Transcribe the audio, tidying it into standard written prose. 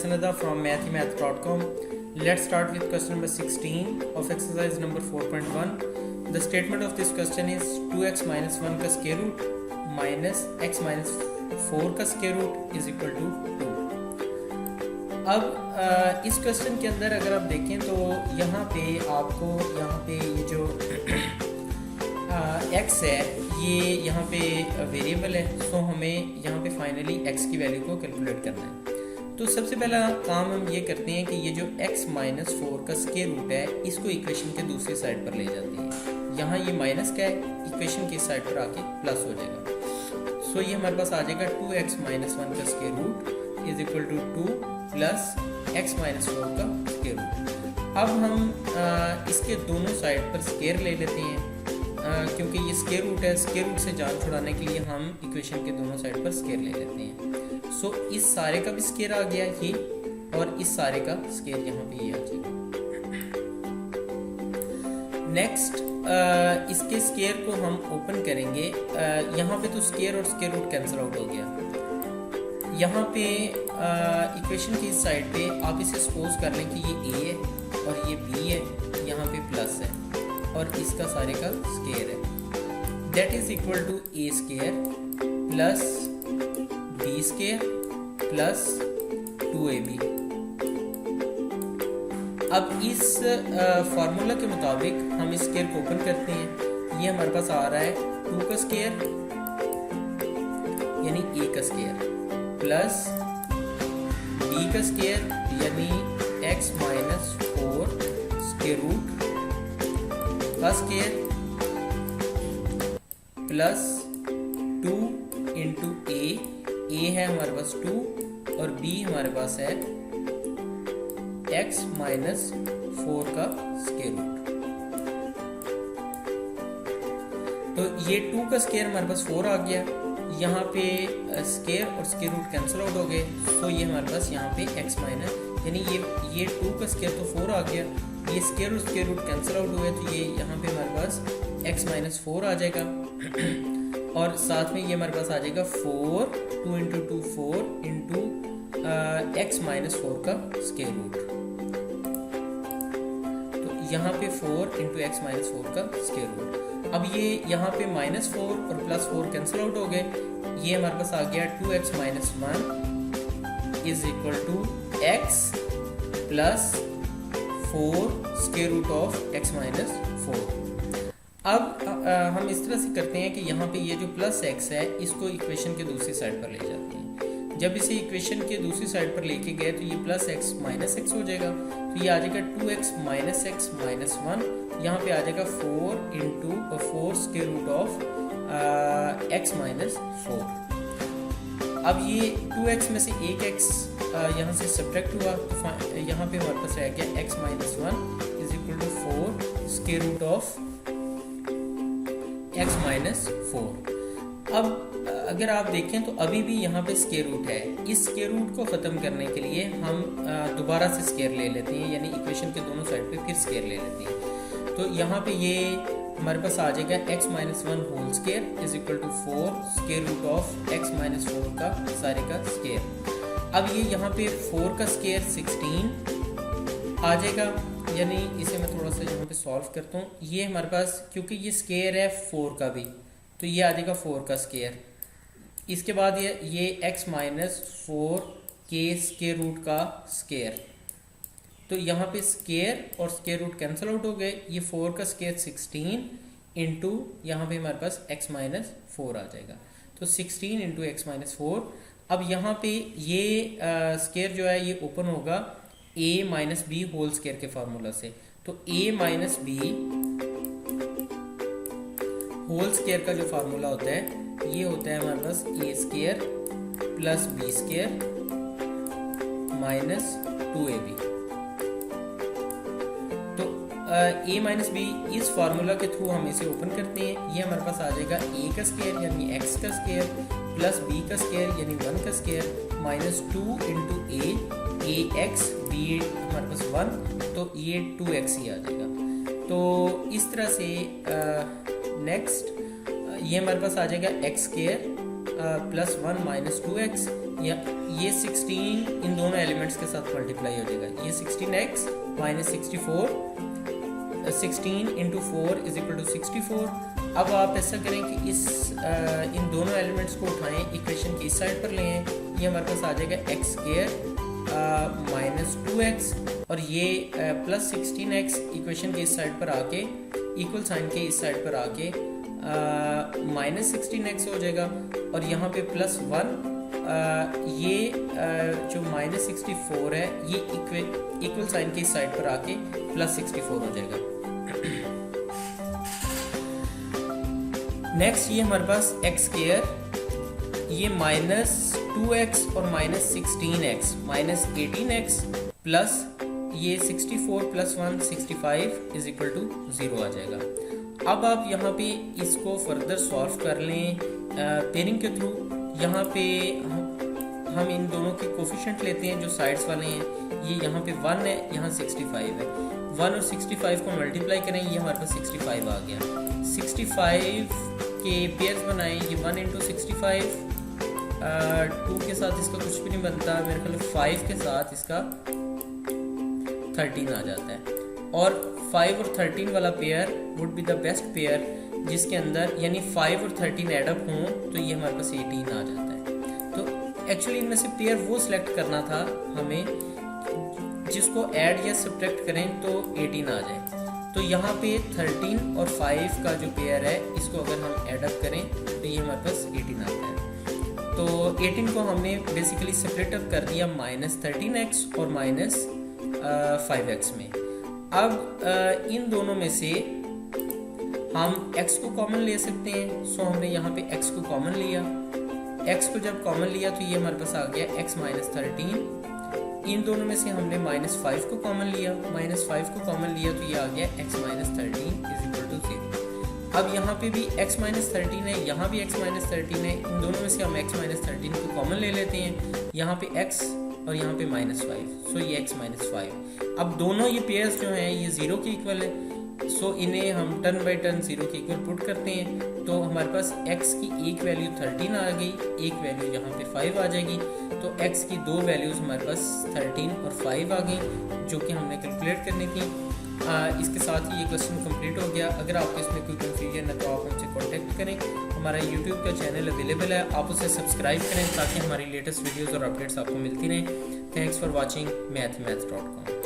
Sanada from mathemath.com. Let's start with question number 16 of exercise number 4.1. The statement of this question is 2x minus 1 का square root minus x minus 4 का square root is equal to 2. अब इस question के अंदर अगर आप देखें तो यहाँ पे आपको यहाँ पे ये जो x है ये यहाँ पे वेरिएबल है, सो हमें यहाँ पे फाइनली x की वैल्यू को कैलकुलेट करना है। तो सबसे पहला काम हम ये करते हैं कि ये जो x माइनस 4 का स्क्वायर रूट है इसको इक्वेशन के दूसरी साइड पर ले जाते हैं। यहाँ ये माइनस का है, इक्वेशन की साइड पर आके प्लस हो जाएगा। सो ये हमारे पास आ जाएगा 2x माइनस 1 का square root is equal to 2 plus x minus 4 का स्क्वायर रूट। अब हम इसके दोनों साइड पर स्क्वायर ले लेते हैं, क्योंकि ये स्क्वायर रूट है, स्क्वायर रूट से जान छुड़ाने के लिए हम इक्वेशन के दोनों साइड पर स्क्वायर ले लेते हैं। सो इस सारे का भी स्क्वायर आ गया ये, और इस सारे का स्क्वायर यहाँ पे ये आ जाएगा। नेक्स्ट इसके स्क्वायर को हम ओपन करेंगे। यहाँ पे तो स्क्वायर और स्क्वायर रूट कैंसिल आउट हो गया। यहाँ पे इक्वेशन की साइड पे आप इसे सपोज कर लें कि ये a है और ये b है, यहाँ पे प्लस है और इसका सारे का स्क्वायर है। That is equal to a square plus b square plus 2ab। अब इस फार्मूला के मुताबिक हम इस स्क्वायर को ओपन करते हैं। ये हमारे पास आ रहा है 2 का स्क्वायर यानी a का स्क्वायर प्लस b का स्क्वायर यानी x माइनस 4 स्क्वायर रूट का स्क्वायर प्लस 2 इंटू a है हमारे पास 2 और b हमारे पास है x माइनस 4 का स्क्वायर रूट। तो ये 2 का स्क्वायर हमारे पास 4 आ गया, यहाँ पे स्क्वायर और स्क्वायर रूट कैंसिल आउट हो गए। तो ये हमारे पास यहाँ पे x माइनस यानी ये 2 का स्क्वायर तो 4 आ गया, ये स्क्वायर और स्क्वायर रूट कैंसिल आउट हुए तो ये यहाँ पे हमारे पास x माइनस 4 आ जाएगा और साथ में ये हमारे पास आ जाएगा 4 2 इंटू 2 4 इंटू x माइनस 4 का स्क्वायर रूट। तो यहाँ पे 4 इंटू x माइनस 4 का स्क्वायर रूट। अब ये यहाँ पे माइनस 4 और प्लस 4 कैंसिल आउट हो गए, ये हमारे पास आ गया 2x minus 1 is equal to x plus 4 square root of x minus 4। अब हम इस तरह से करते हैं कि यहाँ पे ये जो प्लस x है इसको इक्वेशन के दूसरी साइड पर ले जाते हैं। जब इसे इक्वेशन के दूसरी साइड पर लेके गए तो ये प्लस x माइनस x हो जाएगा, तो ये आ जाएगा 2x माइनस x माइनस 1। यहाँ पे आ जाएगा 4 into 4 square root of x minus 4। अब ये 2x में से एक x यहाँ से सब्ट्रैक्ट हुआ तो यहाँ पे हमारे पास रह गया x minus 1 is equal to 4 square root of x minus 4। अब अगर आप देखें तो अभी भी यहाँ पे स्क्वायर रूट है। इस स्क्वायर रूट को ख़त्म करने के लिए हम दोबारा से स्क्वायर ले लेते हैं, यानी इक्वेशन के दोनों साइड पे फिर स्क्वायर ले लेते हैं। तो यहाँ पे ये हमारे पास आ जाएगा x minus 1 whole square is equal to 4 square root of x minus 4 का सारे का स्क्वायर। अब ये यहाँ पे 4 का स्क्वायर 16 आ जाएगा, यानी इसे मैं थोड़ा सा यहाँ पे सॉल्व करता हूँ। ये हमारे पास क्योंकि ये स्क्वायर है 4 का भी, तो ये आ जाएगा 4 का स्क्वायर। इसके बाद ये x माइनस 4 के स्क्वायर रूट का स्क्वायर, तो यहाँ पे स्क्वायर और स्क्वायर रूट कैंसिल आउट हो गए। ये 4 का स्क्वायर 16 इंटू यहाँ पे हमारे पास x माइनस 4 आ जाएगा, तो 16 इंटू x माइनस 4। अब यहाँ पे ये स्क्वायर जो है ये ओपन होगा a minus B whole square के फार्मूला से। तो a minus B whole square का जो फार्मूला होता है ये होता है हमारे पास a square plus b square minus 2ab। तो a माइनस बी इस फार्मूला के थ्रू हम इसे ओपन करते हैं। ये हमारे पास आ जाएगा a का स्क्वायर यानी x का स्क्वायर प्लस b का स्क्वायर यानी 1 का square minus 2 into a x b हमारे पास 1, तो ये 2x ही आ जाएगा। तो इस तरह से नेक्स्ट ये हमारे पास आ जाएगा x square plus 1 minus 2x, या ये 16 इन दोनों एलिमेंट्स के साथ मल्टीप्लाई हो जाएगा। ये 16x minus 64, 16 into 4 is equal to 64। अब आप ऐसा करें कि इन दोनों एलिमेंट्स को उठाएं, इक्वेशन की इस साइड पर ले आएं, ये हमारे पास आ जाएगा एक्स स्क्वायर माइनस 2x, और ये प्लस 16x इक्वेशन के इस साइड पर आके इक्वल साइन के इस साइड पर आके माइनस 16x हो जाएगा, और यहाँ पे प्लस 1, ये जो माइनस 64 है ये इक्वल साइन के इस साइड पर आके प्लस 64 हो जाएगा। नेक्स्ट ये हमारे पास एक्स स्क्वायर, ये माइनस 2x और minus 16x minus 18x plus ये 64 प्लस 1 65 इज इक्वल टू 0 आ जाएगा। अब आप यहाँ पे इसको फर्दर सॉल्व कर लें पेयरिंग के थ्रू। यहाँ पे हम इन दोनों के कोफिशिएंट लेते हैं जो साइड्स वाले हैं, ये यहाँ पे 1 है, यहाँ 65 है। 1 और 65 को मल्टीप्लाई करें, ये हमारे पास 65 आ गया। 65 के पेयर्स बनाएं, ये 1 इंटू 65, 2 के साथ इसका कुछ भी नहीं बनता, मेरे ख्याल 5 के साथ इसका 13 आ जाता है, और 5 और 13 वाला pair would be the best pair, जिसके अंदर यानी 5 और 13 एडअप हों तो ये हमारे पास 18 आ जाता है। तो एक्चुअली इनमें से पेयर वो सिलेक्ट करना था हमें जिसको ऐड या सब्ट्रैक्ट करें तो 18 आ जाए। तो यहाँ पे 13 और 5 का जो पेयर है इसको अगर हम एडअप करें तो ये हमारे पास 18 आता है। तो 18 को हमने बेसिकली सेपरेट अप कर दिया माइनस 13x और माइनस 5x में। अब इन दोनों में से हम x को कॉमन ले सकते हैं, सो हमने यहाँ पे x को कॉमन लिया। x को जब कॉमन लिया तो ये हमारे पास आ गया x माइनस 13। इन दोनों में से हमने माइनस 5 को कॉमन लिया, माइनस 5 को कॉमन लिया तो ये आ गया x minus 13 is equal to 0। अब यहाँ पे भी x माइनस 13 है, यहाँ भी x माइनस 13 है, इन दोनों में से हम x माइनस 13 को कॉमन ले लेते हैं। यहाँ पे x और यहाँ पे माइनस 5, सो ये x माइनस 5। अब दोनों ये पेयर्स जो हैं ये 0 के इक्वल है, सो इन्हें हम टर्न बाई टर्न 0 के इक्वल पुट करते हैं। तो हमारे पास x की एक वैल्यू 13 आ गई, एक वैल्यू यहाँ पे 5 आ जाएगी, तो x की दो वैल्यूज़ हमारे पास 13 और 5 आ गई जो कि हमने कैलकुलेट करनी थी। इसके साथ ही ये क्वेश्चन कंप्लीट हो गया। अगर आपको इसमें कोई कन्फ्यूजन है तो आप हमसे कांटेक्ट करें। हमारा यूट्यूब का चैनल अवेलेबल है, आप उसे सब्सक्राइब करें ताकि हमारी लेटेस्ट वीडियोज़ और अपडेट्स आपको मिलती रहें। Thanks for watching mathmath.com।